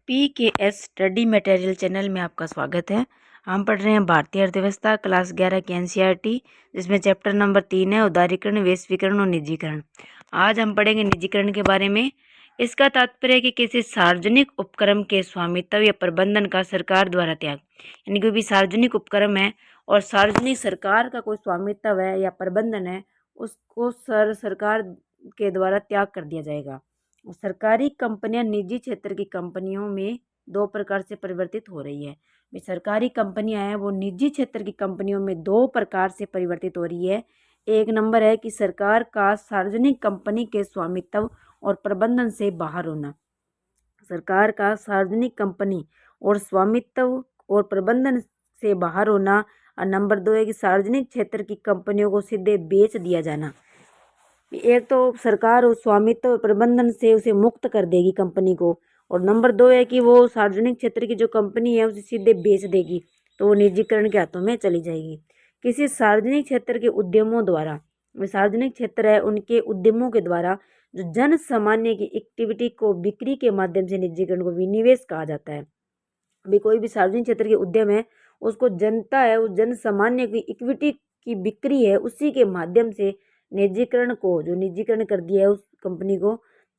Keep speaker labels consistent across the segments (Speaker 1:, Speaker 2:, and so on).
Speaker 1: PKS study material channel में आपका स्वागत है। हम पढ़ रहे हैं भारतीय अर्थव्यवस्था क्लास 11 की NCERT, जिसमें चैप्टर नंबर 3 है उदारीकरण, वैश्वीकरण और निजीकरण। आज हम पढ़ेंगे निजीकरण के बारे में। इसका तात्पर्य है कि किसी सार्वजनिक उपक्रम के स्वामित्व या प्रबंधन का सरकार द्वारा त्याग, यानी कोई भी सार्वजनिक उपक्रम है और सार्वजनिक सरकार का कोई स्वामित्व है या प्रबंधन है, उसको सरकार के द्वारा त्याग कर दिया जाएगा। सरकारी कंपनियां निजी क्षेत्र की कंपनियों में दो प्रकार से परिवर्तित हो रही है। सरकारी कंपनियां हैं वो निजी क्षेत्र की कंपनियों में दो प्रकार से परिवर्तित हो रही है। एक नंबर है कि सरकार का सार्वजनिक कंपनी के स्वामित्व और प्रबंधन से बाहर होना। सरकार का सार्वजनिक कंपनी और स्वामित्व और प्रबंधन से बाहर होना। और नंबर 2 है कि सार्वजनिक क्षेत्र की कंपनियों को सीधे बेच दिया जाना। एक तो सरकार उस स्वामित्व और प्रबंधन से उसे मुक्त कर देगी कंपनी को, और नंबर 2 है कि वो सार्वजनिक क्षेत्र की जो कंपनी है उसे सीधे बेच देगी, तो वो निजीकरण के हाथों में चली जाएगी। किसी सार्वजनिक क्षेत्र के उद्यमों द्वारा, सार्वजनिक क्षेत्र है उनके उद्यमों के द्वारा जो जन सामान्य की एक्टिविटी को बिक्री के माध्यम से निजीकरण को विनिवेश कहा जाता है। अभी कोई भी सार्वजनिक क्षेत्र के उद्यम है उसको जनता है उस जन सामान्य की इक्विटी की बिक्री है उसी के माध्यम से निजीकरण को, जो निजीकरण कर दिया है उस कंपनी को,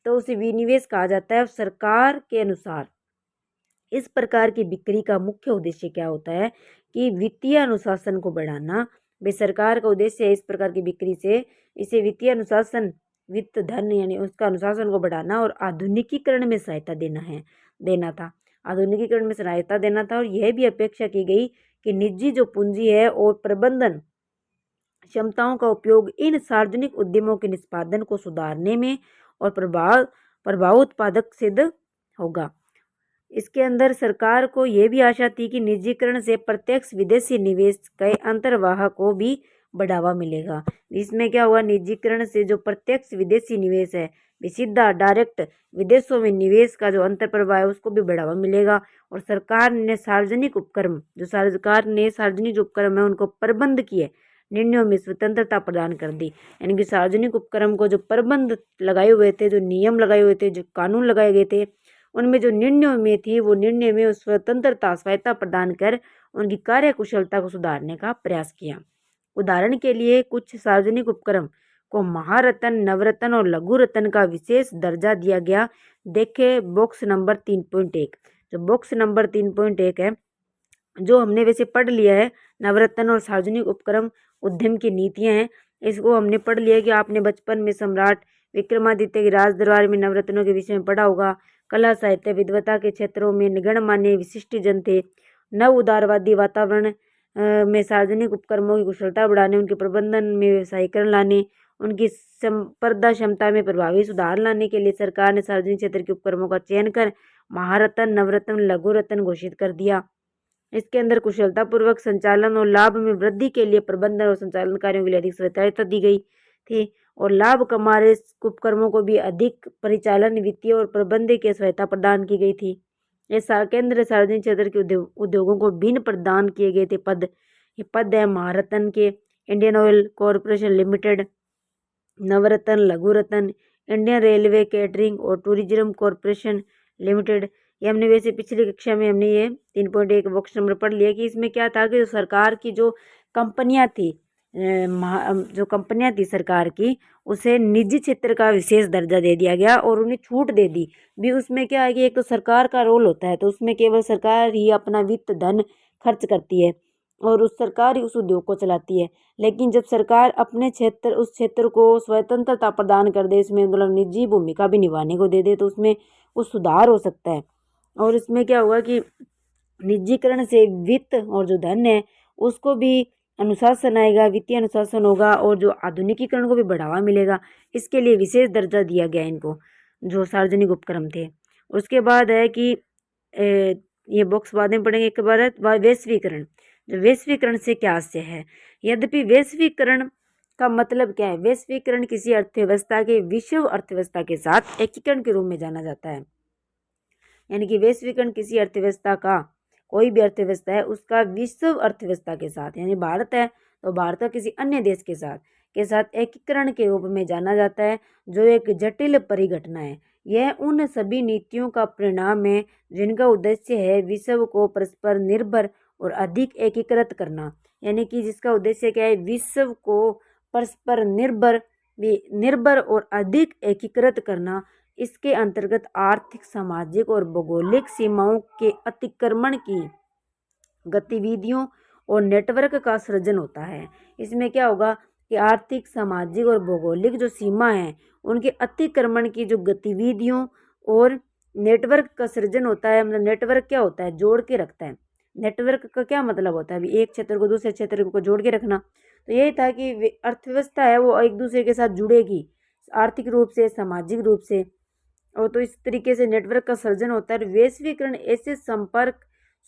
Speaker 1: तो उसे विनिवेश कहा जाता है। सरकार के अनुसार इस प्रकार की बिक्री का मुख्य उद्देश्य क्या होता है कि वित्तीय अनुशासन को बढ़ाना। वे सरकार का उद्देश्य है इस प्रकार की बिक्री से इसे वित्तीय अनुशासन, वित्त धन यानी उसका अनुशासन को बढ़ाना और आधुनिकीकरण में सहायता देना था। आधुनिकीकरण में सहायता देना था और यह भी अपेक्षा की गई कि निजी जो पूंजी है और प्रबंधन क्षमताओं का उपयोग इन सार्वजनिक उद्यमों के निष्पादन को सुधारने में और प्रभाव उत्पादक सिद्ध होगा। इसके अंदर सरकार को यह भी आशा थी कि निजीकरण से प्रत्यक्ष विदेशी निवेश के अंतर्वाह को भी बढ़ावा मिलेगा। इसमें क्या हुआ, निजीकरण से जो प्रत्यक्ष विदेशी निवेश है, सीधा डायरेक्ट विदेशों में निवेश का जो अंतर प्रवाह है उसको भी बढ़ावा मिलेगा। और सरकार ने सार्वजनिक उपक्रम जो उपक्रम है उनको प्रबंध किए निर्णयों में स्वतंत्रता प्रदान कर दी। यानी कि सार्वजनिक उपक्रम को जो प्रबंध लगाए हुए थे, जो नियम लगाए हुए थे, जो कानून लगाए गए थे, उनमें जो निर्णयों में थी वो निर्णय में स्वतंत्रता स्वायत्ता प्रदान कर उनकी कार्यकुशलता को सुधारने का प्रयास किया। उदाहरण के लिए कुछ सार्वजनिक उपक्रम को महारत्न, नवरत्न और लघु रत्न का विशेष दर्जा दिया गया। देखे बॉक्स नंबर 3.1। जो बॉक्स नंबर 3.1 है जो हमने वैसे पढ़ लिया है, नवरत्न और सार्वजनिक उपक्रम उद्यम की नीतियां हैं, इसको हमने पढ़ लिया है कि आपने बचपन में सम्राट विक्रमादित्य के राज दरबार में नवरत्नों के विषय में पढ़ा होगा। कला साहित्य विद्वता के क्षेत्रों में गणमान्य विशिष्ट जन थे। नव उदारवादी वातावरण में सार्वजनिक उपक्रमों की कुशलता बढ़ाने, उनके प्रबंधन में व्यवसायीकरण लाने, उनकी संपर्दा क्षमता में प्रभावी सुधार लाने के लिए सरकार ने सार्वजनिक क्षेत्र के उपक्रमों का चयन कर महारत्न, नवरत्न, लघु रत्न घोषित कर दिया। इसके अंदर कुशलतापूर्वक संचालन और लाभ में वृद्धि के लिए प्रबंधन और संचालन कार्यों के लिए अधिक स्वायत्तता दी गई थी, और लाभ कमा रहे उपक्रमों को भी अधिक परिचालन, वित्तीय और प्रबंधन की सहायता प्रदान की गई थी। ये केंद्र सार्वजनिक क्षेत्र के उद्योगों को भिन्न प्रदान किए गए थे पद। ये पद है महारत्न के इंडियन ऑयल कॉरपोरेशन लिमिटेड, नवरत्न, लघु रत्न, इंडियन रेलवे कैटरिंग और टूरिज्म कॉरपोरेशन लिमिटेड। ये हमने वैसे पिछली कक्षा में हमने ये 3.1 बॉक्स नंबर पढ़ लिया कि इसमें क्या था कि जो सरकार की जो कंपनियां थी सरकार की, उसे निजी क्षेत्र का विशेष दर्जा दे दिया गया और उन्हें छूट दे दी भी। उसमें क्या है कि एक तो सरकार का रोल होता है, तो उसमें केवल सरकार ही अपना वित्त धन खर्च करती है और उस सरकार ही उस उद्योग को चलाती है। लेकिन जब सरकार अपने उस क्षेत्र को स्वतंत्रता प्रदान कर दे, इसमें मतलब निजी भूमिका भी निभाने को दे दे, तो उसमें कुछ सुधार हो सकता है। और इसमें क्या होगा कि निजीकरण से वित्त और जो धन है उसको भी अनुशासन आएगा, वित्तीय अनुशासन होगा और जो आधुनिकीकरण को भी बढ़ावा मिलेगा। इसके लिए विशेष दर्जा दिया गया इनको, जो सार्वजनिक उपक्रम थे। उसके बाद है कि ये बॉक्स बाद में पढ़ेंगे। एक बार है वैश्वीकरण। जो वैश्वीकरण से क्या आशय है, यद्यपि वैश्वीकरण का मतलब क्या है, वैश्वीकरण किसी अर्थव्यवस्था के विश्व अर्थव्यवस्था के साथ एकीकरण के रूप में जाना जाता है। यानी कि वैश्वीकरण किसी अर्थव्यवस्था का, कोई भी अर्थव्यवस्था है उसका विश्व अर्थव्यवस्था के साथ, यानी भारत है तो भारत का किसी अन्य देश के साथ एकीकरण के रूप में जाना जाता है, जो एक जटिल परिघटना है। यह उन सभी नीतियों का परिणाम है जिनका उद्देश्य है विश्व को परस्पर निर्भर और अधिक एकीकृत करना। यानी कि जिसका उद्देश्य क्या है, विश्व को परस्पर निर्भर और अधिक एकीकृत करना। इसके अंतर्गत आर्थिक, सामाजिक और भौगोलिक सीमाओं के अतिक्रमण की गतिविधियों और नेटवर्क का सृजन होता है। इसमें क्या होगा कि आर्थिक, सामाजिक और भौगोलिक जो सीमा है उनके अतिक्रमण की जो गतिविधियों और नेटवर्क का सृजन होता है। मतलब नेटवर्क क्या होता है, जोड़ के रखता है। नेटवर्क का क्या मतलब होता है, अभी एक क्षेत्र को दूसरे क्षेत्र को जोड़ के रखना। तो यही था कि अर्थव्यवस्था है वो एक दूसरे के साथ जुड़ेगी, आर्थिक रूप से, सामाजिक रूप से। और तो इस तरीके से नेटवर्क का सृजन होता है। वैश्वीकरण ऐसे संपर्क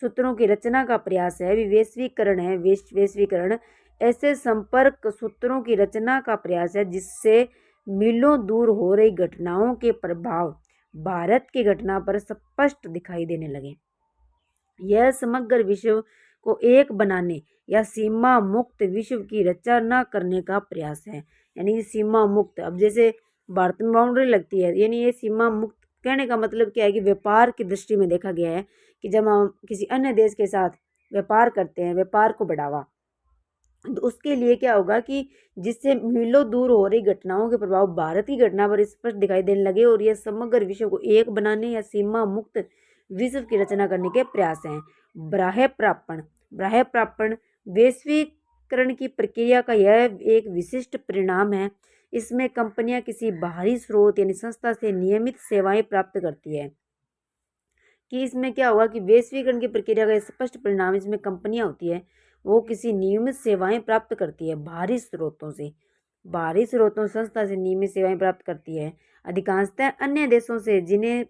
Speaker 1: सूत्रों की रचना का प्रयास है। अभी वैश्वीकरण है, वैश्वीकरण ऐसे संपर्क सूत्रों की रचना का प्रयास है जिससे मीलों दूर हो रही घटनाओं के प्रभाव भारत की घटना पर स्पष्ट दिखाई देने लगे। यह समग्र विश्व को एक बनाने या सीमा मुक्त विश्व की रचना करने का प्रयास है। यानी सीमा मुक्त, अब जैसे भारत में बाउंड्री लगती है, यानी ये सीमा मुक्त कहने का मतलब क्या है कि व्यापार की दृष्टि में देखा गया है कि जब हम किसी अन्य देश के साथ व्यापार करते हैं, व्यापार को बढ़ावा, तो उसके लिए क्या होगा कि जिससे मीलों दूर हो रही घटनाओं के प्रभाव भारत की घटना पर स्पष्ट दिखाई देने लगे और यह समग्र विश्व को एक बनाने या सीमा मुक्त विश्व की रचना करने के प्रयास हैं। ब्राह्य प्रापण वैश्वीकरण की प्रक्रिया का यह एक विशिष्ट परिणाम है। इसमें कंपनियां किसी बाहरी स्रोत यानी संस्था से नियमित सेवाएं प्राप्त करती है। कि इसमें क्या होगा कि वैश्वीकरण की प्रक्रिया का स्पष्ट परिणाम, इसमें कंपनियां होती है वो किसी नियमित सेवाएं प्राप्त करती है बाहरी स्रोतों से, संस्था से नियमित सेवाएं प्राप्त करती है, अधिकांशतः अन्य देशों से जिन्हें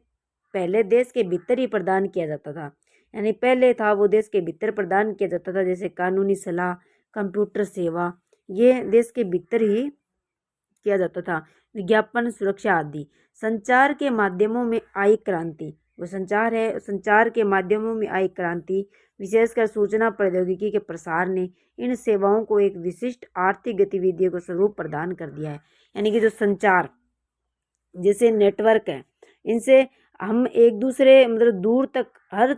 Speaker 1: पहले देश के भीतर ही प्रदान किया जाता था। यानी पहले था वो देश के भीतर प्रदान किया जाता था, जैसे कानूनी सलाह, कंप्यूटर सेवा, ये देश के भीतर ही किया जाता था। विज्ञापन, सुरक्षा आदि। संचार के माध्यमों में आई क्रांति, वो संचार है, संचार के माध्यमों में आई क्रांति, विशेषकर सूचना प्रौद्योगिकी के प्रसार ने इन सेवाओं को एक विशिष्ट आर्थिक गतिविधियों को स्वरूप प्रदान कर दिया है। यानी कि जो संचार जैसे नेटवर्क है, इनसे हम एक दूसरे मतलब दूर तक हर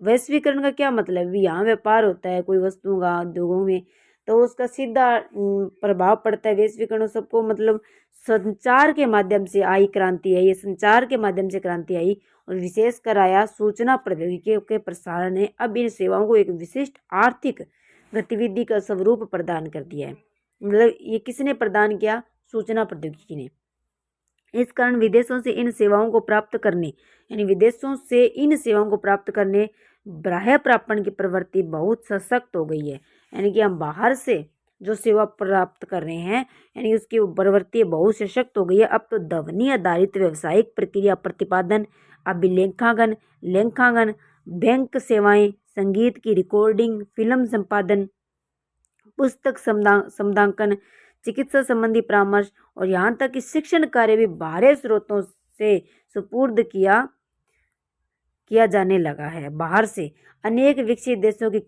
Speaker 1: वैश्वीकरण का क्या मतलब, यहाँ व्यापार होता है कोई वस्तुओं का उद्योगों में, तो उसका सीधा प्रभाव पड़ता है वैश्वीकरण सबको। मतलब संचार के माध्यम से आई क्रांति है, ये संचार के माध्यम से क्रांति आई और विशेषकर आया सूचना प्रौद्योगिकी के प्रसारण ने अब इन सेवाओं को एक विशिष्ट आर्थिक गतिविधि का स्वरूप प्रदान कर दिया है। मतलब ये किसने प्रदान किया, सूचना प्रौद्योगिकी ने। इस कारण विदेशों से इन सेवाओं को प्राप्त करने, यानी विदेशों से इन सेवाओं को प्राप्त करने बाह्य प्रापण की प्रवृत्ति बहुत सशक्त हो गई है। यानी कि हम बाहर से जो सेवा प्राप्त कर रहे हैं, यानी उसकी प्रवृत्ति बहुत सशक्त हो गई है। अब तो ध्वनि आधारित व्यावसायिक प्रक्रिया प्रतिपादन, अभिलेखांकन, लेखांकन, बैंक सेवाएं, संगीत की रिकॉर्डिंग, फिल्म संपादन, पुस्तक संपादन, चिकित्सा संबंधी परामर्श और यहाँ तक कि शिक्षण कार्य भी बाहरी स्रोतों से सुपुर्द किया जाने लगा है। बाहर से अनेक विकसित देशों की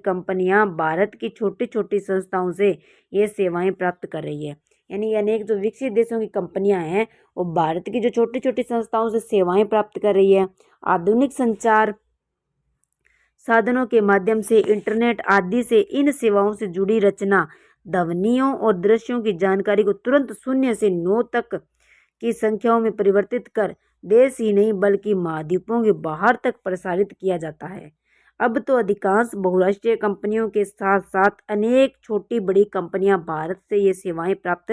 Speaker 1: कंपनियां भारत की छोटी छोटी संस्थाओं से ये सेवाएं प्राप्त कर रही है। यानी अनेक जो विकसित देशों की कंपनियां हैं वो भारत की जो छोटी छोटी संस्थाओं से सेवाएं प्राप्त कर रही है। आधुनिक संचार साधनों के माध्यम से, इंटरनेट आदि से इन सेवाओं से जुड़ी रचना, ध्वनियों और दृश्यों की जानकारी को तुरंत 0 से 9 तक की संख्याओं में परिवर्तित कर देश ही नहीं बल्कि महाद्वीपों के बाहर तक प्रसारित किया जाता है। अब तो अधिकांश बहुराष्ट्रीय कंपनियों के साथ साथ अनेक छोटी बड़ी कंपनियां भारत से ये सेवाएं प्राप्त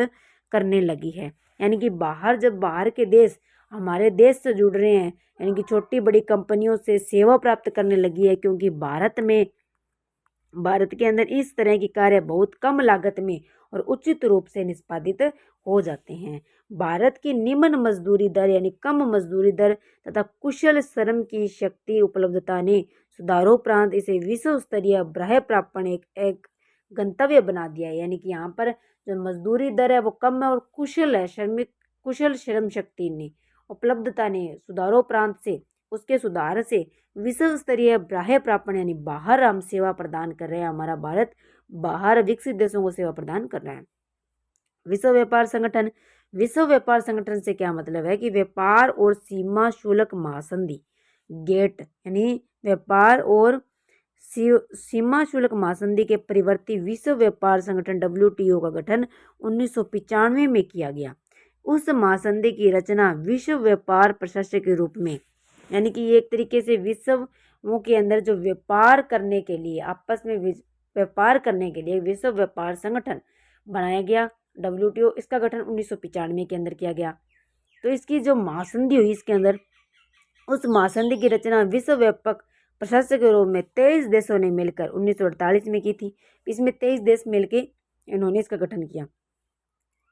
Speaker 1: करने लगी है। यानी कि जब बाहर के देश हमारे देश से जुड़ रहे हैं, यानी कि छोटी बड़ी कंपनियों से सेवा प्राप्त करने लगी है, क्योंकि भारत के अंदर इस तरह की कार्य बहुत कम लागत में और उचित रूप से निष्पादित हो जाते हैं। भारत की निम्न मजदूरी दर यानी कम मजदूरी दर तथा कुशल श्रम की शक्ति उपलब्धता ने सुधारोपरांत इसे विश्व स्तरीय बाह्य प्रापण एक गंतव्य बना दिया है। यानी कि यहाँ पर जो मजदूरी दर है वो कम है और कुशल श्रम शक्ति ने उपलब्धता ने सुधारोपरांत से, उसके सुधार से विश्व स्तरीय बाह्य प्रापण यानी बाहर हम सेवा प्रदान कर रहे हैं। हमारा भारत बाहर विकसित देशों को सेवा प्रदान कर रहा है। विश्व व्यापार संगठन विश्व व्यापार संगठन से क्या मतलब है कि व्यापार और सीमा शुल्क महासंधि गेट यानी व्यापार और सीमा शुल्क महासंधि के परिवर्ती विश्व व्यापार संगठन WTO का गठन 1995 में किया गया। उस महासंधि की रचना विश्व व्यापार प्रशासक के रूप में, यानी कि एक तरीके से विश्वों के अंदर जो व्यापार करने के लिए, आपस में व्यापार करने के लिए विश्व व्यापार संगठन बनाया गया WTO। इसका गठन 1995 के अंदर किया गया। तो इसकी जो महासंधि हुई इसके अंदर, उस महासंधि की रचना विश्व व्यापक प्रशासक के रूप में 23 देशों ने मिलकर 1948 में की थी। इसमें 23 देश मिलकर इन्होंने इसका गठन किया।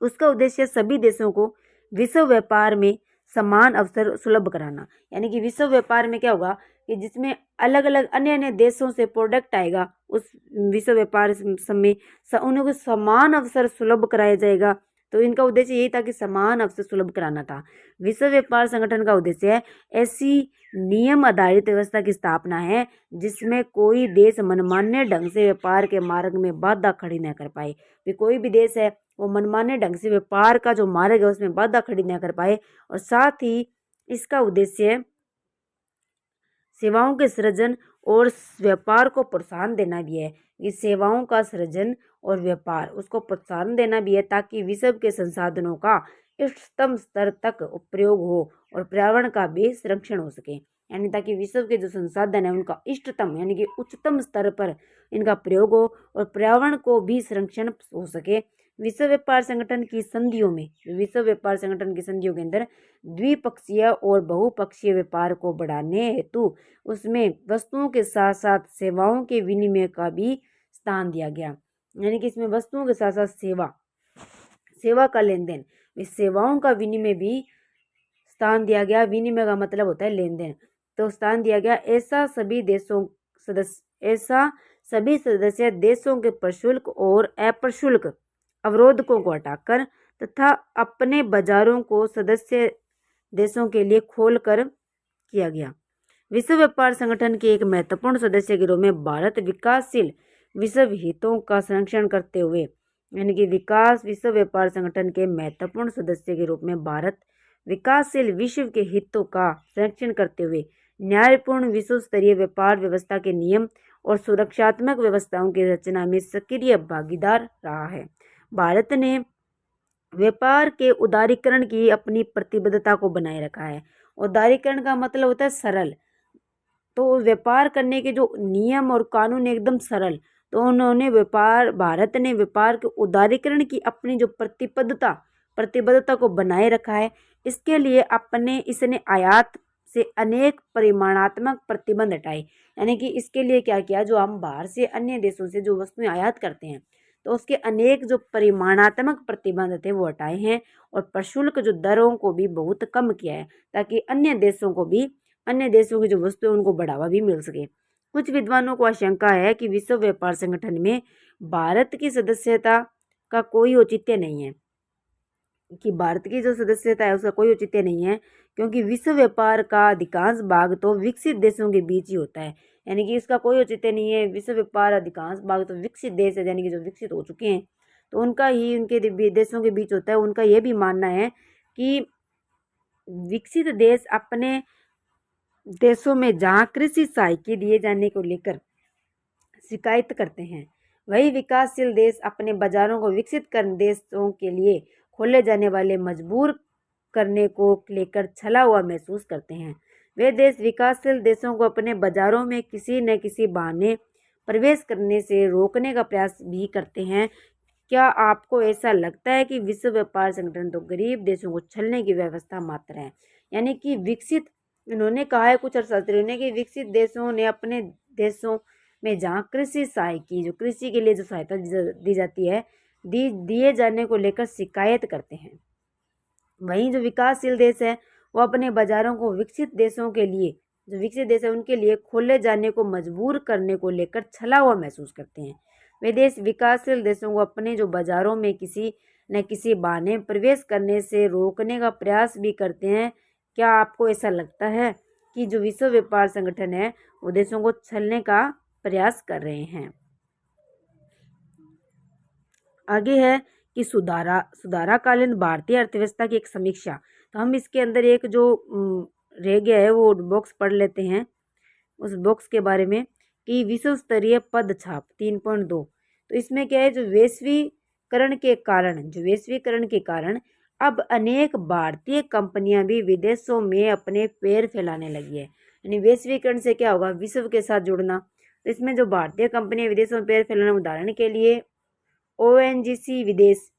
Speaker 1: उसका उद्देश्य सभी देशों को विश्व व्यापार में समान अवसर सुलभ कराना, यानी कि विश्व व्यापार में क्या होगा कि जिसमें अलग अलग अन्य अन्य देशों से प्रोडक्ट आएगा, उस विश्व व्यापार में उनको समान अवसर सुलभ कराया जाएगा। तो इनका उद्देश्य यही था कि समान अवसर सुलभ कराना था। विश्व व्यापार संगठन का उद्देश्य है ऐसी नियम आधारित व्यवस्था की स्थापना है जिसमें कोई देश मनमाने ढंग से व्यापार के मार्ग में बाधा खड़ी न कर पाए। कोई भी देश है वो मनमाने ढंग से व्यापार का जो मार्ग है उसमें बाधा खड़ी न कर पाए। और साथ ही इसका उद्देश्य सेवाओं के सृजन और व्यापार को प्रोत्साहन देना भी है। इस सेवाओं का सृजन और व्यापार उसको प्रोत्साहन देना भी है ताकि विश्व के संसाधनों का इष्टतम स्तर तक उपयोग हो और पर्यावरण का भी संरक्षण हो सके, यानी ताकि विश्व के जो संसाधन है उनका इष्टतम यानी कि उच्चतम स्तर पर इनका प्रयोग हो और पर्यावरण को भी संरक्षण हो सके। विश्व व्यापार संगठन की संधियों में, विश्व व्यापार संगठन की संधियों के अंदर द्विपक्षीय और बहुपक्षीय व्यापार को बढ़ाने हेतु उसमें वस्तुओं के साथ साथ सेवाओं के विनिमय का भी स्थान दिया गया, यानी कि इसमें वस्तुओं के साथ साथ सेवा का लेन देन, इस सेवाओं का विनिमय भी स्थान दिया गया। विनिमय का मतलब होता है लेन देन, तो स्थान दिया गया। ऐसा सभी सदस्य देशों के प्रशुल्क और अप्रशुल्क अवरोधकों को हटाकर तथा अपने बाजारों को सदस्य देशों के लिए खोलकर किया गया। विश्व व्यापार संगठन के एक महत्वपूर्ण सदस्य के रूप में भारत विकासशील विश्व हितों का संरक्षण करते हुए, यानी कि विश्व व्यापार संगठन के महत्वपूर्ण सदस्य के रूप में भारत विकासशील विश्व के हितों का संरक्षण करते हुए न्यायपूर्ण विश्व स्तरीय व्यापार व्यवस्था के नियम और सुरक्षात्मक व्यवस्थाओं की रचना में सक्रिय भागीदार रहा है। भारत ने व्यापार के उदारीकरण की अपनी प्रतिबद्धता को बनाए रखा है। उदारीकरण का मतलब होता है सरल, तो व्यापार करने के जो नियम और कानून एकदम सरल, तो भारत ने व्यापार के उदारीकरण की अपनी जो प्रतिबद्धता को बनाए रखा है। इसके लिए इसने आयात से अनेक परिमाणात्मक प्रतिबंध हटाए, यानी कि इसके लिए क्या किया, जो हम बाहर से अन्य देशों से जो वस्तुएं आयात करते हैं तो उसके अनेक जो परिमाणात्मक प्रतिबंध थे वो हटाए हैं और प्रशुल्क जो दरों को भी बहुत कम किया है ताकि अन्य देशों की जो वस्तुएं उनको बढ़ावा भी मिल सके। कुछ विद्वानों को आशंका है कि विश्व व्यापार संगठन में भारत की सदस्यता का कोई औचित्य नहीं है, उसका कोई औचित्य नहीं है, क्योंकि विश्व व्यापार का अधिकांश भाग तो विकसित देशों के बीच ही होता है, यानी कि इसका कोई औचित्य नहीं है। विश्व व्यापार अधिकांश भाग तो विकसित देश है, यानी कि जो विकसित हो चुके हैं तो उनके देशों के बीच होता है। उनका यह भी मानना है कि विकसित देश अपने देशों में जहाँ कृषि सहायता दिए जाने को लेकर शिकायत करते हैं, वही विकासशील देश अपने बाजारों को विकसित कर देशों के लिए खोले जाने वाले मजबूर करने को लेकर छला हुआ महसूस करते हैं। वे देश विकासशील देशों को अपने बाजारों में किसी न किसी बहाने प्रवेश करने से रोकने का प्रयास भी करते हैं। क्या आपको ऐसा लगता है कि विश्व व्यापार संगठन तो गरीब देशों को छलने की व्यवस्था मात्र है, यानी कि इन्होंने कहा है कुछ अर्थशास्त्रियों ने कि विकसित देशों ने अपने देशों में जहाँ कृषि के लिए जो सहायता दी जाती है दिए जाने को लेकर शिकायत करते हैं, वहीं जो विकासशील देश है वो अपने बाजारों को विकसित देशों के लिए, जो विकसित देश है उनके लिए खोले जाने को मजबूर करने को लेकर छला हुआ महसूस करते हैं। वे देश विकासशील देशों को अपने जो बाजारों में किसी न किसी बहाने प्रवेश करने से रोकने का प्रयास भी करते हैं। क्या आपको ऐसा लगता है कि जो विश्व व्यापार संगठन है वो देशों को छलने का प्रयास कर रहे हैं? आगे है कि सुधाराकालीन भारतीय अर्थव्यवस्था की एक समीक्षा। तो हम इसके अंदर एक जो रह गया है वो बॉक्स पढ़ लेते हैं उस बॉक्स के बारे में कि विश्व स्तरीय पद छाप 3.2। तो इसमें क्या है, जो वैश्वीकरण के कारण अब अनेक भारतीय कंपनियां भी विदेशों में अपने पैर फैलाने लगी है। यानी वैश्वीकरण से क्या होगा, विश्व के साथ जुड़ना। तो इसमें जो भारतीय कंपनियां विदेशों में पैर फैलाना, उदाहरण के लिए ओएनजीसी विदेश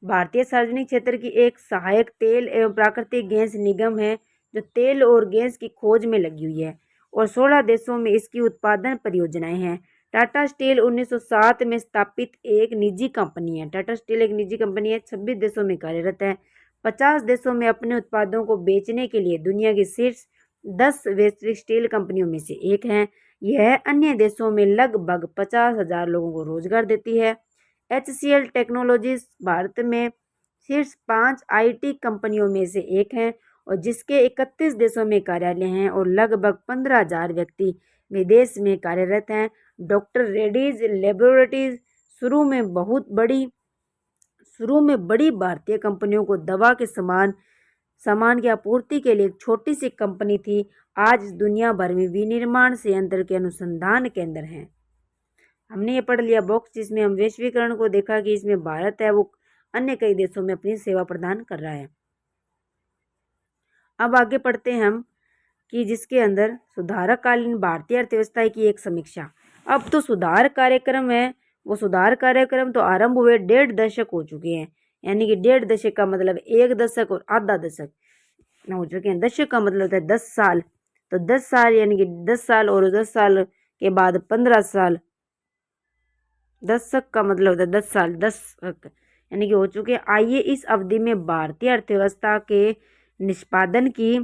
Speaker 1: भारतीय सार्वजनिक क्षेत्र की एक सहायक तेल एवं प्राकृतिक गैस निगम है जो तेल और गैस की खोज में लगी हुई है और 16 देशों में इसकी उत्पादन परियोजनाएं हैं। टाटा स्टील 1907 में स्थापित एक निजी कंपनी है। टाटा स्टील एक निजी कंपनी है, 26 देशों में कार्यरत है। 50 देशों में अपने उत्पादों को बेचने के लिए दुनिया की शीर्ष 10 वैश्विक स्टील कंपनियों में से एक है। यह अन्य देशों में लगभग 50,000 लोगों को रोजगार देती है। HCL टेक्नोलॉजीज भारत में शीर्ष 5 IT कंपनियों में से एक है और जिसके 31 देशों में कार्यालय हैं और लगभग 15,000 व्यक्ति विदेश में कार्यरत हैं। डॉक्टर रेड्डीज लेबोरेटरीज शुरू में बड़ी भारतीय कंपनियों को दवा के सामान की आपूर्ति के लिए एक छोटी सी कंपनी थी। आज दुनिया भर में विनिर्माण संयंत्र के अनुसंधान केंद्र हैं। हमने ये पढ़ लिया बॉक्स जिसमें हम वैश्वीकरण को देखा कि इसमें भारत है वो अन्य कई देशों में अपनी सेवा प्रदान कर रहा है। अब आगे पढ़ते हैं हम कि जिसके अंदर सुधारकालीन भारतीय अर्थव्यवस्था की एक समीक्षा। अब तो सुधार कार्यक्रम है, वो सुधार कार्यक्रम तो आरंभ हुए 1.5 दशक हो चुके हैं। यानी कि 1.5 दशक का मतलब 1 दशक और आधा दशक हो चुके हैं। दशक का मतलब होता है 10 साल। तो 10 साल यानी कि 10 साल और 10 साल के बाद 15 साल। दशक का मतलब होता है 10 साल, दशक यानी कि हो चुके। आइए इस अवधि में भारतीय अर्थव्यवस्था के निष्पादन की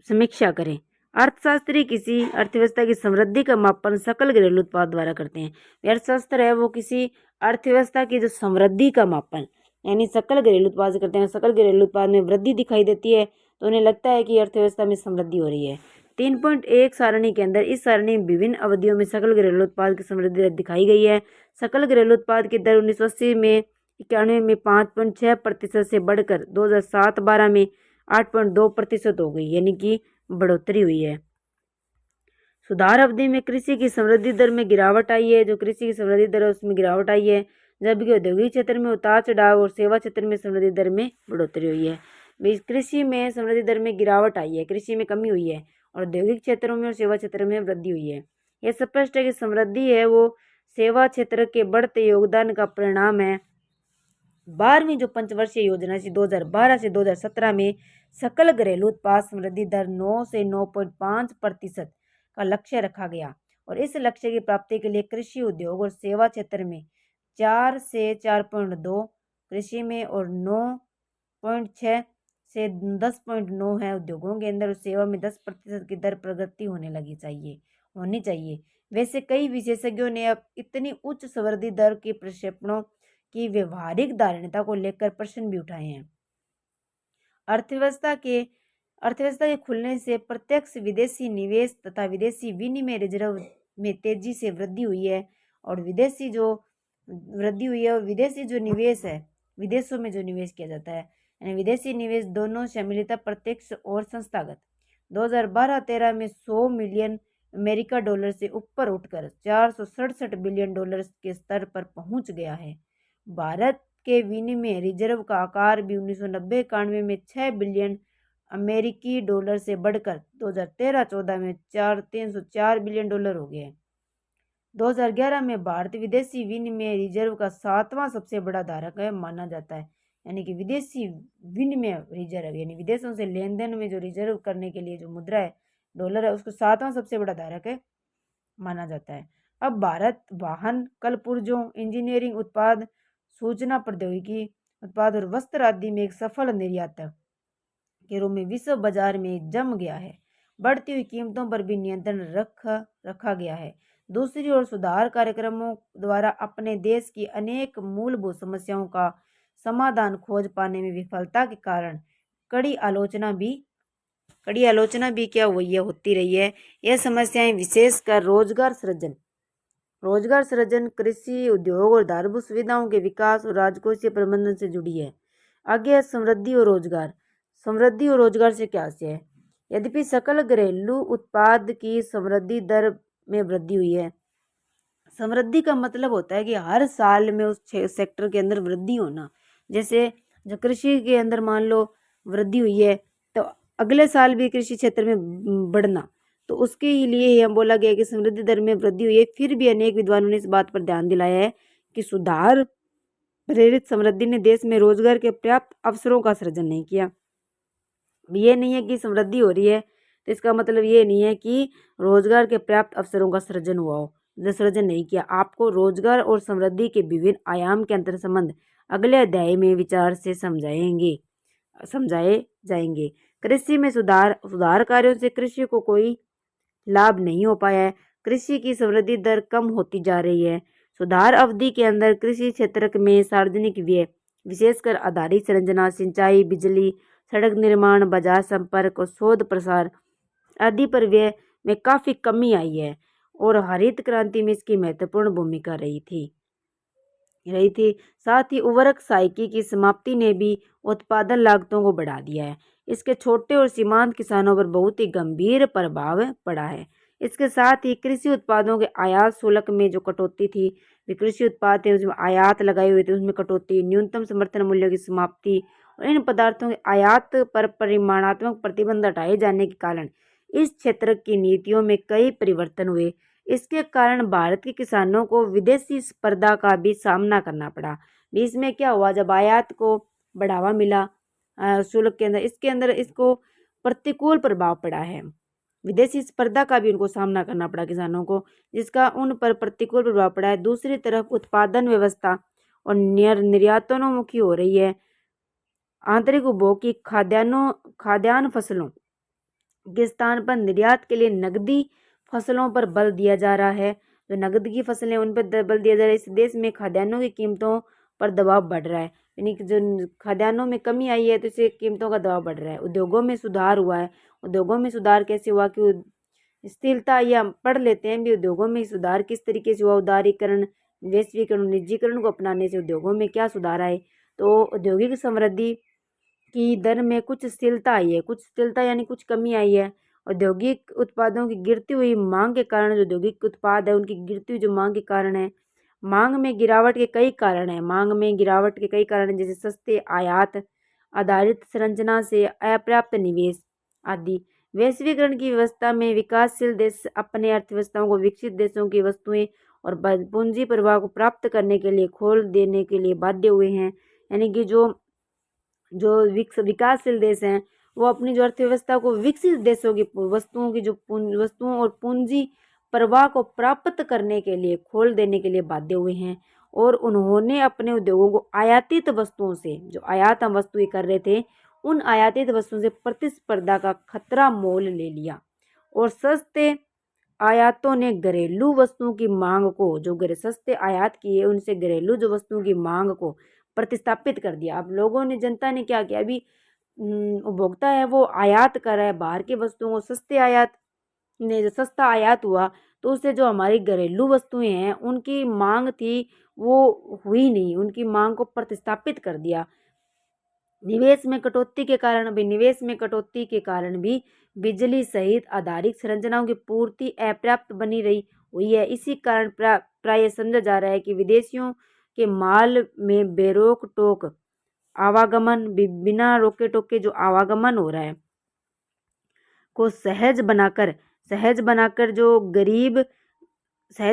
Speaker 1: समीक्षा करें। अर्थशास्त्री किसी अर्थव्यवस्था की समृद्धि का मापन सकल घरेलू उत्पाद द्वारा करते हैं। अर्थशास्त्र है वो किसी अर्थव्यवस्था की जो समृद्धि का मापन यानी सकल घरेलू उत्पाद से करते हैं। सकल घरेलू उत्पाद में वृद्धि दिखाई देती है तो उन्हें लगता है कि अर्थव्यवस्था में समृद्धि हो रही है। 3.1 सारणी के अंदर इस सारणी में विभिन्न अवधियों में सकल घरेलू उत्पाद की समृद्धि दिखाई गई है। सकल घरेलू उत्पाद की दर 1980 में 91 में 5.6% से बढ़कर 2007-12 में 8.2% हो गई, यानी कि बढ़ोतरी हुई है। सुधार अवधि में कृषि की समृद्धि दर में गिरावट आई है। जो कृषि की समृद्धि दर है उसमें गिरावट आई है, जबकि औद्योगिक क्षेत्र में उतार चढ़ाव और सेवा क्षेत्र में समृद्धि दर में बढ़ोतरी हुई है। कृषि में समृद्धि दर में गिरावट आई है, कृषि में कमी हुई है और औद्योगिक क्षेत्रों में और सेवा क्षेत्र में वृद्धि हुई है। यह स्पष्ट है कि समृद्धि है वो सेवा क्षेत्र के बढ़ते योगदान का परिणाम है। 12वीं जो पंचवर्षीय योजना थी 2012 से 2017 में सकल घरेलू उत्पाद समृद्धि दर 9 से 9.5% का लक्ष्य रखा गया और इस लक्ष्य की प्राप्ति के लिए कृषि उद्योग और सेवा क्षेत्र में 4 से 4.2 कृषि में और 9.6 से 10.9 है उद्योगों के अंदर और सेवा में 10% की दर प्रगति होनी चाहिए। वैसे कई विशेषज्ञों ने अब इतनी उच्च समृद्धि दर के प्रक्षेपणों की व्यवहारिक धारणता को लेकर प्रश्न भी उठाए हैं। अर्थव्यवस्था के खुलने से प्रत्यक्ष विदेशी निवेश तथा विदेशी विनिमय रिजर्व में तेजी से वृद्धि हुई है और विदेशी जो निवेश है, विदेशों में जो निवेश किया जाता है यानी विदेशी निवेश दोनों शामिलता प्रत्यक्ष और संस्थागत 2012-13 में 100 मिलियन अमेरिका डॉलर से ऊपर उठकर 467 बिलियन डॉलर के स्तर पर पहुंच गया है। भारत के विनिमय रिजर्व का आकार भी 1990-91 में 6 बिलियन अमेरिकी डॉलर से बढ़कर 2013-14 में 304 बिलियन डॉलर हो गया। 2011 में भारत विदेशी विनिमय रिजर्व का 7वां सबसे बड़ा धारक है माना जाता है। यानी कि विदेशी विनिमय रिजर्व यानी विदेशों से लेन देन में जो रिजर्व करने के लिए जो मुद्रा है डॉलर है उसको 7वां सबसे बड़ा धारक है माना जाता है। अब भारत वाहन, कल पुर्जों, इंजीनियरिंग उत्पाद, सूचना प्रौद्योगिकी उत्पाद और वस्त्र आदि में एक सफल निर्यातक के रूप में विश्व बाजार में जम गया है। बढ़ती हुई कीमतों पर भी नियंत्रण रखा गया है। दूसरी ओर सुधार कार्यक्रमों द्वारा अपने देश की अनेक मूलभूत समस्याओं का समाधान खोज पाने में विफलता के कारण कड़ी आलोचना भी क्या हुई है होती रही है। यह समस्याएं विशेषकर रोजगार सृजन रोजगार सृजन कृषि, उद्योग और आधारभूत सुविधाओं के विकास और राजकोषीय प्रबंधन से जुड़ी है। आगे है समृद्धि और रोजगार। समृद्धि और रोजगार से क्या आशय है? यद्यपि सकल घरेलू उत्पाद की समृद्धि दर में वृद्धि हुई है। समृद्धि का मतलब होता है कि हर साल में उस सेक्टर के अंदर वृद्धि होना। जैसे जो कृषि के अंदर मान लो वृद्धि हुई है तो अगले साल भी कृषि क्षेत्र में बढ़ना, तो उसके लिए यह बोला गया कि समृद्धि दर में वृद्धि हुई है। फिर भी अनेक विद्वानों ने इस बात पर ध्यान दिलाया है कि सुधार प्रेरित समृद्धि ने देश में रोजगार के पर्याप्त अवसरों का सृजन नहीं किया। ये नहीं है कि समृद्धि हो रही है तो इसका मतलब ये नहीं है कि रोजगार के पर्याप्त अवसरों का सृजन हुआ हो, सृजन नहीं किया। आपको रोजगार और समृद्धि के विभिन्न आयाम के अंतर संबंध अगले अध्याय में विचार से समझाए जाएंगे। कृषि में सुधार कार्यों से कृषि को कोई लाभ नहीं हो पाया है। कृषि की समृद्धि दर कम होती जा रही है। सुधार अवधि के अंदर कृषि क्षेत्र में सार्वजनिक व्यय, विशेषकर आधारिक संरचना, सिंचाई, बिजली, सड़क निर्माण, बाजार संपर्क और शोध प्रसार आदि पर व्यय में काफी कमी आई है और हरित क्रांति में इसकी महत्वपूर्ण भूमिका रही थी। साथ ही उर्वरक साइकी की समाप्ति ने भी उत्पादन लागतों को बढ़ा दिया है। इसके छोटे और सीमांत किसानों पर बहुत ही गंभीर प्रभाव पड़ा है। इसके साथ ही कृषि उत्पादों के आयात शुल्क में जो कटौती थी, कृषि उत्पाद थे उसमें आयात लगाए हुए थे उसमें कटौती, न्यूनतम समर्थन मूल्य की समाप्ति और इन पदार्थों के आयात पर परिमाणात्मक प्रतिबंध हटाए जाने के कारण इस क्षेत्र की नीतियों में कई परिवर्तन हुए। इसके कारण भारत के किसानों को विदेशी स्पर्धा का भी सामना करना पड़ा। बीच में क्या हुआ, जब आयात को बढ़ावा मिला शुल्क के अंदर, इसके अंदर इसको प्रतिकूल प्रभाव पड़ा है। विदेशी स्पर्धा का भी उनको सामना करना पड़ा किसानों को, जिसका उन पर प्रतिकूल प्रभाव पड़ा है। दूसरी तरफ उत्पादन व्यवस्था और निर्यातोन्मुखी हो रही है। आंतरिक उपभोग की खाद्यान्न फसलों के स्थान पर निर्यात के लिए नकदी फसलों पर बल दिया जा रहा है। जो नकद की फसलें उन पर बल दिया जा रहा है। इस देश में खाद्यान्नों की कीमतों पर दबाव बढ़ रहा है, यानी कि जो खाद्यान्नों में कमी आई है तो इससे कीमतों का दबाव बढ़ रहा है। उद्योगों में सुधार हुआ है। उद्योगों में सुधार कैसे हुआ कि स्थिरता, या पढ़ लेते हैं भी उद्योगों में सुधार किस तरीके से हुआ। उदारीकरण, वैश्वीकरण, निजीकरण को अपनाने से उद्योगों में क्या सुधार आए, तो औद्योगिक समृद्धि की दर में कुछ स्थिरता आई है। कुछ स्थिरता यानी कुछ कमी आई है। औद्योगिक उत्पादों की गिरती हुई मांग के कारण जो औद्योगिक उत्पाद है उनकी गिरती हुई जो मांग के कारण है। मांग में गिरावट के कई कारण हैं, जैसे सस्ते आयात आधारित संरचना से अपर्याप्त निवेश आदि। वैश्वीकरण की व्यवस्था में विकासशील देश अपने अर्थव्यवस्थाओं को विकसित देशों की वस्तुएं और पूंजी प्रवाह को प्राप्त करने के लिए खोल देने के लिए बाध्य हुए हैं। यानी कि जो जो विकासशील देश हैं वो अपनी जो अर्थव्यवस्था को विकसित देशों की वस्तुओं और पूंजी प्रवाह को प्राप्त करने के लिए खोल देने के लिए बाध्य हुए हैं। और उन्होंने अपने उद्योगों को आयातित वस्तुओं से, जो आयात हम वस्तुएं कर रहे थे, उन आयातित वस्तुओं से प्रतिस्पर्धा का खतरा मोल ले लिया। और सस्ते आयातों ने घरेलू वस्तुओं की मांग को, जो सस्ते आयात किए उनसे घरेलू जो वस्तुओं की मांग को प्रतिस्थापित कर दिया। अब लोगों ने, जनता ने क्या किया, अभी उपभोक्ता है वो आयात कर रहा है बाहर की वस्तुओं को। सस्ते आयात ने, जो सस्ता आयात हुआ तो उससे जो हमारी घरेलू वस्तुएं हैं उनकी मांग थी वो हुई नहीं, उनकी मांग को प्रतिस्थापित कर दिया। निवेश में कटौती के कारण भी बिजली सहित आधारिक संरचनाओं की पूर्ति अपर्याप्त बनी रही हुई है। इसी कारण प्राय समझा जा रहा है कि विदेशियों के माल में बेरोक टोक आवागमन, बिना रोके टोके जो आवागमन हो रहा है को सहज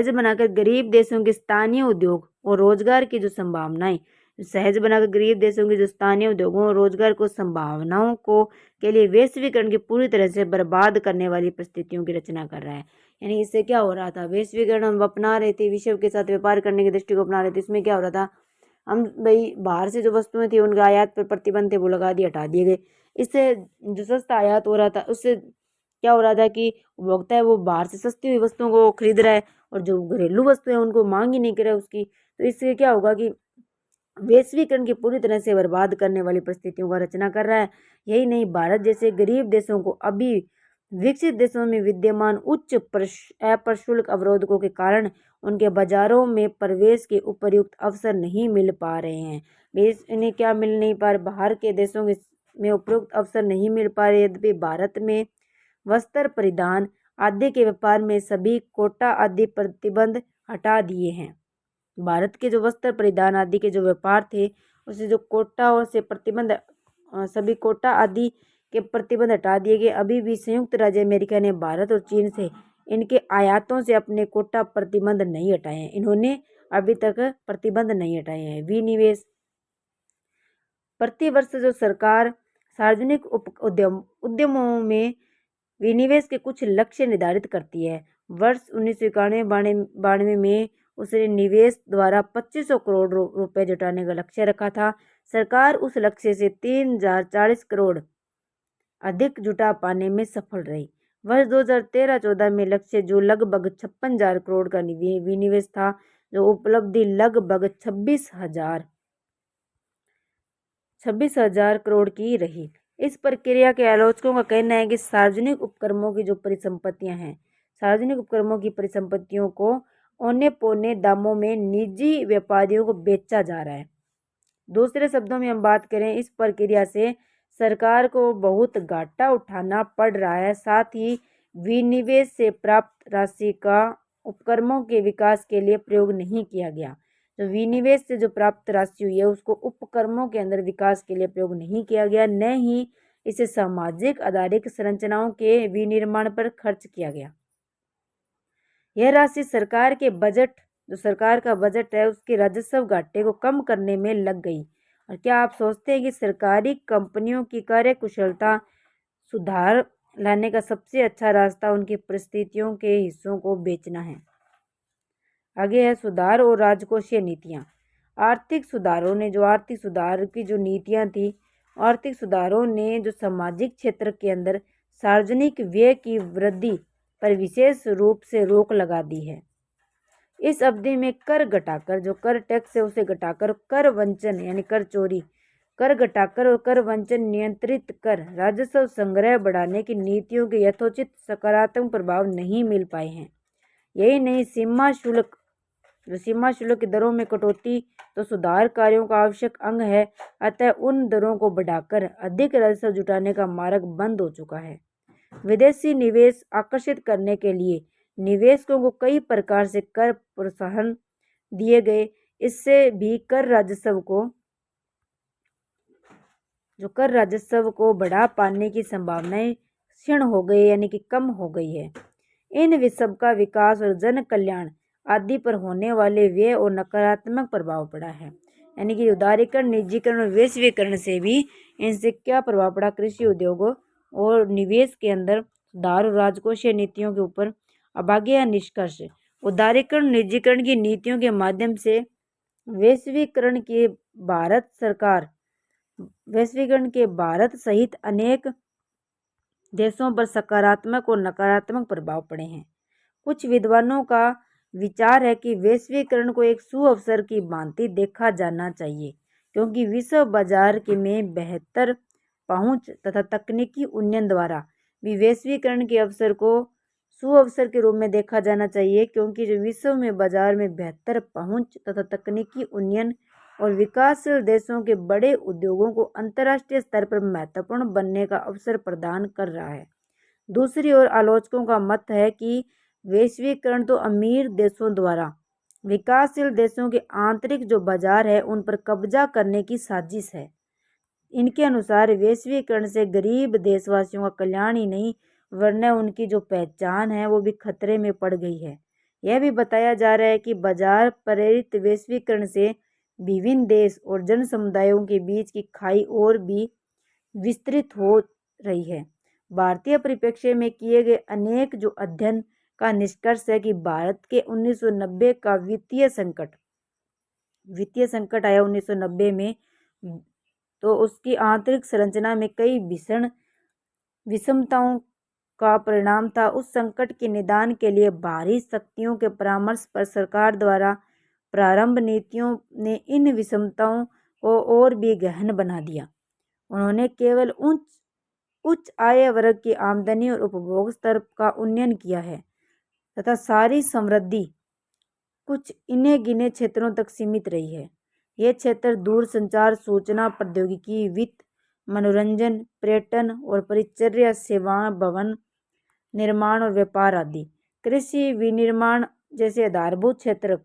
Speaker 1: बनाकर गरीब देशों के स्थानीय उद्योग और रोजगार की जो संभावनाएं, स्थानीय उद्योगों और रोजगार को संभावनाओं को के लिए वैश्वीकरण की पूरी तरह से बर्बाद करने वाली परिस्थितियों की रचना कर रहा है। यानी इससे क्या हो रहा था, वैश्वीकरण हम अपना रहे थे, विश्व के साथ व्यापार करने की दृष्टि को अपना रहे थे। इसमें क्या हो रहा था, हम भाई बाहर से जो वस्तुएं थी उनके आयात पर प्रतिबंध थे वो लगा दिए, हटा दिए गए। इससे जो सस्ता आयात हो रहा था उससे क्या हो रहा था कि उपभोक्ता है वो बाहर से सस्ती हुई वस्तुओं को खरीद रहा है और जो घरेलू वस्तुएं हैं उनको मांग ही नहीं कर रहा है उसकी। तो इससे क्या होगा कि वैश्वीकरण की पूरी तरह से बर्बाद करने वाली परिस्थितियों का रचना कर रहा है। यही नहीं, भारत जैसे गरीब देशों को अभी विकसित देशों में विद्यमान उच्च अप्रशुल्क अवरोधकों के कारण उनके बाजारों में प्रवेश के उपयुक्त अवसर नहीं मिल पा रहे हैं। इन्हें क्या मिल नहीं पा रहे, बाहर के देशों में उपयुक्त अवसर नहीं मिल पा रहे। यद्यपि भारत में वस्त्र परिधान आदि के व्यापार में सभी कोटा आदि प्रतिबंध हटा दिए हैं। भारत के जो वस्त्र परिधान आदि के जो व्यापार थे उसे जो कोटा और से प्रतिबंध सभी कोटा आदि के प्रतिबंध हटा दिए गए। अभी भी संयुक्त राज्य अमेरिका ने भारत और चीन से इनके आयातों से अपने कोटा प्रतिबंध नहीं हटाए हैं। इन्होंने अभी तक प्रतिबंध नहीं हटाए हैं। विनिवेश प्रतिवर्ष जो सरकार सार्वजनिक उद्यमों में विनिवेश के कुछ लक्ष्य निर्धारित करती है। वर्ष 1991-92 में उसने निवेश द्वारा 2500 करोड़ रुपए जुटाने का लक्ष्य रखा था। सरकार उस लक्ष्य से 3040 करोड़ अधिक जुटा पाने में सफल रही। वर्ष 2013-14 में लक्ष्य जो लगभग 56,000 करोड़ का विनिवेश था, जो उपलब्धि लगभग 26,000 करोड़ की रही। इस प्रक्रिया के आलोचकों का कहना है कि सार्वजनिक उपक्रमों की जो परिसंपत्तियां हैं, सार्वजनिक उपक्रमों की परिसंपत्तियों को औने पौने दामों में निजी व्यापारियों को बेचा जा रहा है। दूसरे शब्दों में हम बात करें, इस प्रक्रिया से सरकार को बहुत घाटा उठाना पड़ रहा है। साथ ही विनिवेश से प्राप्त राशि का उपक्रमों के विकास के लिए प्रयोग नहीं किया गया। तो विनिवेश से जो प्राप्त राशि हुई है उसको उपक्रमों के अंदर विकास के लिए प्रयोग नहीं किया गया, न ही इसे सामाजिक आधारित संरचनाओं के विनिर्माण पर खर्च किया गया। यह राशि सरकार के बजट, जो सरकार का बजट है, उसके राजस्व घाटे को कम करने में लग गई। और क्या आप सोचते हैं कि सरकारी कंपनियों की कार्यकुशलता सुधार लाने का सबसे अच्छा रास्ता उनकी परिस्थितियों के हिस्सों को बेचना है? आगे है सुधार और राजकोषीय नीतियां। आर्थिक सुधारों ने जो आर्थिक सुधार की जो नीतियां थी, आर्थिक सुधारों ने जो सामाजिक क्षेत्र के अंदर सार्वजनिक व्यय की वृद्धि पर विशेष रूप से रोक लगा दी है। इस अवधि में कर घटाकर, जो कर टैक्स है उसे घटाकर, कर वंचन यानी कर चोरी, कर घटाकर और कर वंचन नियंत्रित कर राजस्व संग्रह बढ़ाने की नीतियों के यथोचित सकारात्मक प्रभाव नहीं मिल पाए हैं। यही नहीं, सीमा शुल्क की दरों में कटौती तो सुधार कार्यों का आवश्यक अंग है। अतः उन दरों को बढ़ाकर अधिक राजस्व जुटाने का मार्ग बंद हो चुका है। विदेशी निवेश आकर्षित करने के लिए निवेशकों को कई प्रकार से कर प्रोत्साहन दिए गए। इससे भी कर राजस्व को बढ़ा पाने की संभावनाएं क्षीण हो गई, यानी कि कम हो गई है। इन विश्व का विकास और जन कल्याण आदि पर होने वाले व्यय और नकारात्मक प्रभाव पड़ा है। यानी कि उदारीकरण, निजीकरण और वैश्वीकरण से भी इनसे क्या प्रभाव पड़ा? कृषि उद्योगों और निवेश के अंदर सुधार और राजकोषीय नीतियों के ऊपर। अब आगे है निष्कर्ष। उदारीकरण, निजीकरण की नीतियों के माध्यम से वैश्वीकरण के भारत सहित अनेक देशों पर सकारात्मक और नकारात्मक प्रभाव पड़े हैं। कुछ विद्वानों का विचार है कि वैश्वीकरण को एक सुअवसर की भांति देखा जाना चाहिए, क्योंकि विश्व बाजार में बेहतर पहुंच तथा तकनीकी उन्नयन द्वारा भी वैश्वीकरण के अवसर को सुअवसर के रूप में देखा जाना चाहिए, क्योंकि जो विश्व में बाजार में बेहतर पहुंच तथा तकनीकी उन्नयन और विकासशील देशों के बड़े उद्योगों को अंतर्राष्ट्रीय स्तर पर महत्वपूर्ण बनने का अवसर प्रदान कर रहा है। दूसरी ओर आलोचकों का मत है कि वैश्वीकरण तो अमीर देशों द्वारा विकासशील देशों के आंतरिक जो बाजार है उन पर कब्जा करने की साजिश है। इनके अनुसार वैश्वीकरण से गरीब देशवासियों का कल्याण ही नहीं, वरना उनकी जो पहचान है वो भी खतरे में पड़ गई है। यह भी बताया जा रहा है कि बाजार प्रेरित वैश्वीकरण से विभिन्न देश और जन समुदायों के बीच की खाई और भी विस्तृत हो रही है। भारतीय परिप्रेक्ष्य में किए गए अनेक जो अध्ययन का निष्कर्ष है कि भारत के 1990 का वित्तीय संकट आया 1990 में, तो उसकी आंतरिक संरचना में कई भीषण विषमताओं का परिणाम था। उस संकट के निदान के लिए बाहरी शक्तियों के परामर्श पर सरकार द्वारा प्रारंभ नीतियों ने इन विषमताओं को और भी गहन बना दिया। उन्होंने केवल उच्च आय वर्ग की आमदनी और उपभोग स्तर का उन्नयन किया है तथा सारी समृद्धि कुछ इन्हें गिने क्षेत्रों तक सीमित रही है। ये क्षेत्र दूरसंचार, सूचना प्रौद्योगिकी, वित्त, मनोरंजन, पर्यटन और परिचर्या सेवाएं, भवन निर्माण और व्यापार आदि, कृषि विनिर्माण जैसे आधारभूत क्षेत्र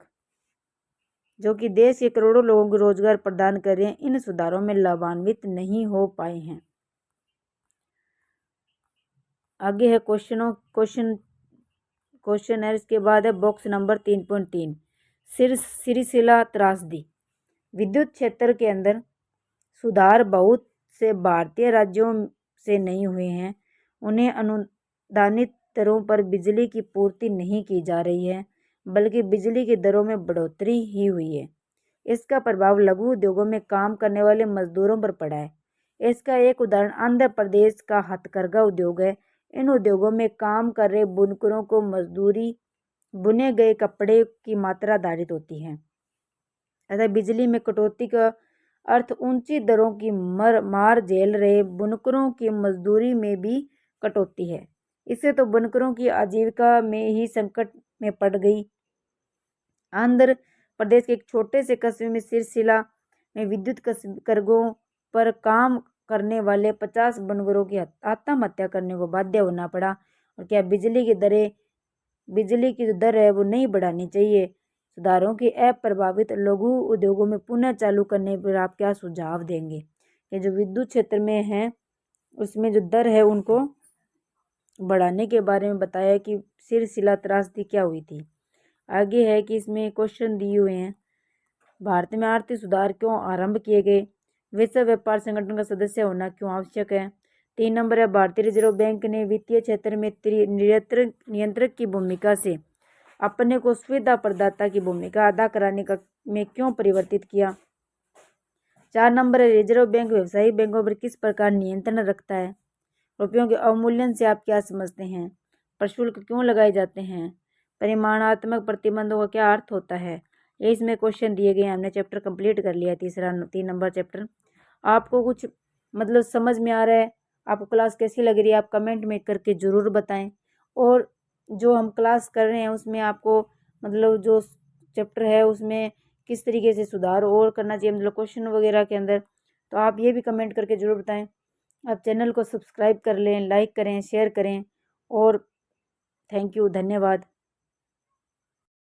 Speaker 1: जो कि देश के करोड़ों लोगों को रोजगार प्रदान कर रहे हैं, इन सुधारों में लाभान्वित नहीं हो पाए हैं। आगे है क्वेश्चन है, इसके बाद है बॉक्स नंबर 3.3 सिरिसिला त्रासदी। विद्युत क्षेत्र के अंदर सुधार बहुत से भारतीय राज्यों से नहीं हुए हैं। उन्हें अनुदानित दरों पर बिजली की पूर्ति नहीं की जा रही है, बल्कि बिजली की दरों में बढ़ोतरी ही हुई है। इसका प्रभाव लघु उद्योगों में काम करने वाले मजदूरों पर पड़ा है। इसका एक उदाहरण आंध्र प्रदेश का हथकरघा उद्योग है। इन उद्योगों में काम कर रहे बुनकरों को मजदूरी बुने गए कपड़े की मात्रा आधारित होती है। अतः बिजली में कटौती का अर्थ ऊंची दरों की मार झेल रहे बुनकरों की मजदूरी में भी कटौती है। इससे तो बुनकरों की आजीविका में ही संकट में पड़ गई। आंध्र प्रदेश के एक छोटे से कस्बे में सिरसिला में विद्युत कर्मचारियों पर काम करने वाले 50 बुनकरों की आत्महत्या करने को बाध्य होना पड़ा। और क्या बिजली की जो दर है वो नहीं बढ़ानी चाहिए। सुधारों की अप्रभावित लघु उद्योगों में पुनः चालू करने पर आप क्या सुझाव देंगे। ये जो विद्युत क्षेत्र में है उसमें जो दर है उनको बढ़ाने के बारे में बताया कि सिरसिला त्रासदी क्या हुई थी। आगे है कि इसमें क्वेश्चन दिए हुए हैं, भारत में आर्थिक सुधार क्यों आरंभ किए गए, विश्व व्यापार संगठन का सदस्य होना क्यों आवश्यक है। 3 नंबर है, भारतीय रिजर्व बैंक ने वित्तीय क्षेत्र में नियंत्रक की भूमिका से अपने को सुविधा प्रदाता की भूमिका अदा कराने का में क्यों परिवर्तित किया। 4 नंबर है, रिजर्व बैंक व्यावसायिक बैंकों पर किस प्रकार नियंत्रण रखता है। रुपयों के अवमूल्यन से आप क्या समझते हैं, प्रशुल्क क्यों लगाए जाते हैं, परिमाणात्मक प्रतिबंधों का क्या अर्थ होता है। ये इसमें क्वेश्चन दिए गए। हमने चैप्टर कंप्लीट कर लिया, 3 नंबर चैप्टर। आपको कुछ मतलब समझ में आ रहा है, आपको क्लास कैसी लग रही है, आप कमेंट में करके ज़रूर बताएं। और जो हम क्लास कर रहे हैं उसमें आपको मतलब जो चैप्टर है उसमें किस तरीके से सुधार और करना चाहिए, मतलब क्वेश्चन वगैरह के अंदर, तो आप ये भी कमेंट करके ज़रूर बताएं। आप चैनल को सब्सक्राइब कर लें, लाइक करें, शेयर करें। और थैंक यू, धन्यवाद।